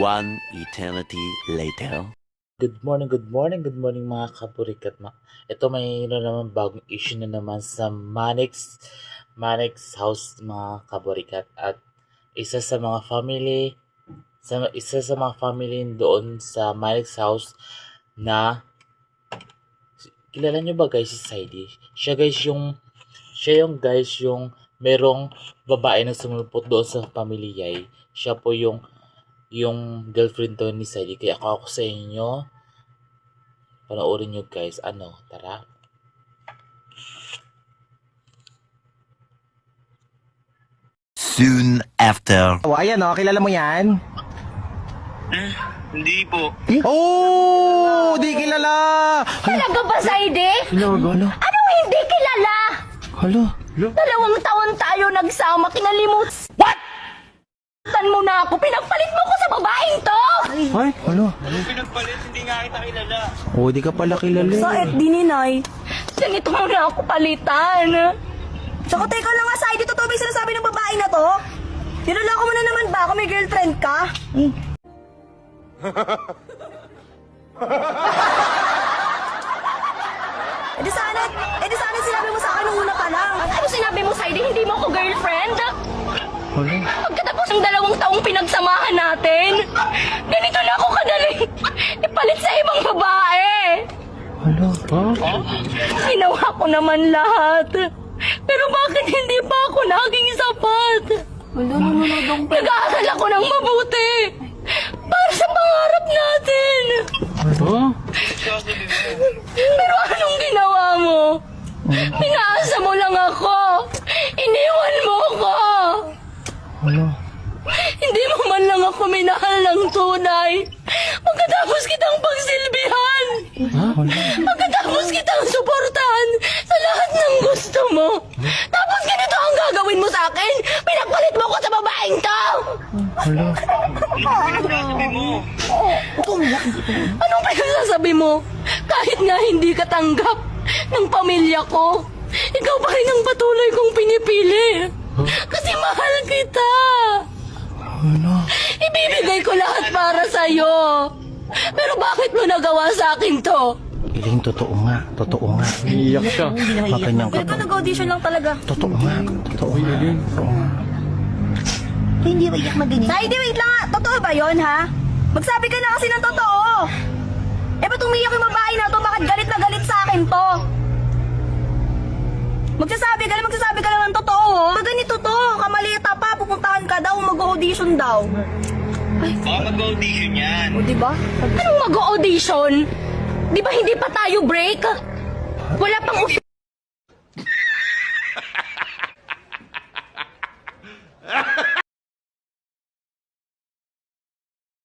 One eternity later. Good morning mga kaburikat. Ito mayroon naman bagong issue na naman sa Manix house mga kaburikat. At isa sa mga family doon sa Manix house na kilala nyo ba guys si Saidi? Siya yung merong babae na sumulpot doon sa pamilyay. Siya po yung girlfriend to ni Saidi. Kaya ako sa inyo, panoorin nyo guys. Tara. Soon after. Oh, ayan kilala mo yan? Hindi po. Oh, di kilala. Talaga ba, Saidi? Halo. Anong hindi kilala? Halo. 2 taon tayo nagsama, kinalimutan mo na ako. Pinagpalit mo ko sa babaeng to. Ay, halo. Pinagpalit, hindi nga kita kilala. Oh, di ka pala kilala. Di ninay. Ganito mo na ako palitan. Tsaka teka lang nga, Saidi, totoo ba yung sinasabi ng babae na to? Niloloko mo na naman ba ako? May girlfriend ka? Eh di sana sinabi mo sa akin nung una pa lang. Ano sinabi mo, Saidi? Hindi mo ako girlfriend? Halo. Pagkatapos ng 2 taong pinagsamahan natin, ganito na ako kadali ipalit sa ibang babae. Halo. Ginawa ko naman lahat. Pero bakit hindi pa ako naging sapat? Nag-aaral ako ng mabuti para sa pangarap natin. Halo. Pero anong ginawa mo? Pinaasa mo lang ako. Iniwan mo ko. Halo. Hindi mo man lang ako minahal ng tunay. Pagkatapos kitang pagsilbihan. Pagkatapos kitang suportahan sa lahat ng gusto mo. Tapos ganito ang gagawin mo sa akin. Pinagpalit mo ko sa babaeng to. Halo. Sabi mo. Anong pinagsasabi mo? Kahit nga hindi ka tanggap ng pamilya ko, ikaw pa rin ang patuloy kong pinipili. Kasi mahal kita. Halo. Ibibigay ko lahat para sa'yo. Pero bakit mo nagawa sa akin to? Iling, totoo nga. Iyak siya. Maganyan ka to. Nag-audition lang talaga. Totoo nga. Hindi ba iyak na ganyan? Saidi, wait lang nga. Totoo ba yon ha? Magsabi ka na kasi ng totoo. Eh ba't umiyak yung babae na to? Bakit galit na galit sa akin to? Magsasabi ka lang ng totoo. Pag ganito to, kamalita pa, pupuntahan ka daw, mag-audition daw. Baka mag-audition yan. O, diba? Anong mag-audition? Di ba hindi pa tayo break? Wala pang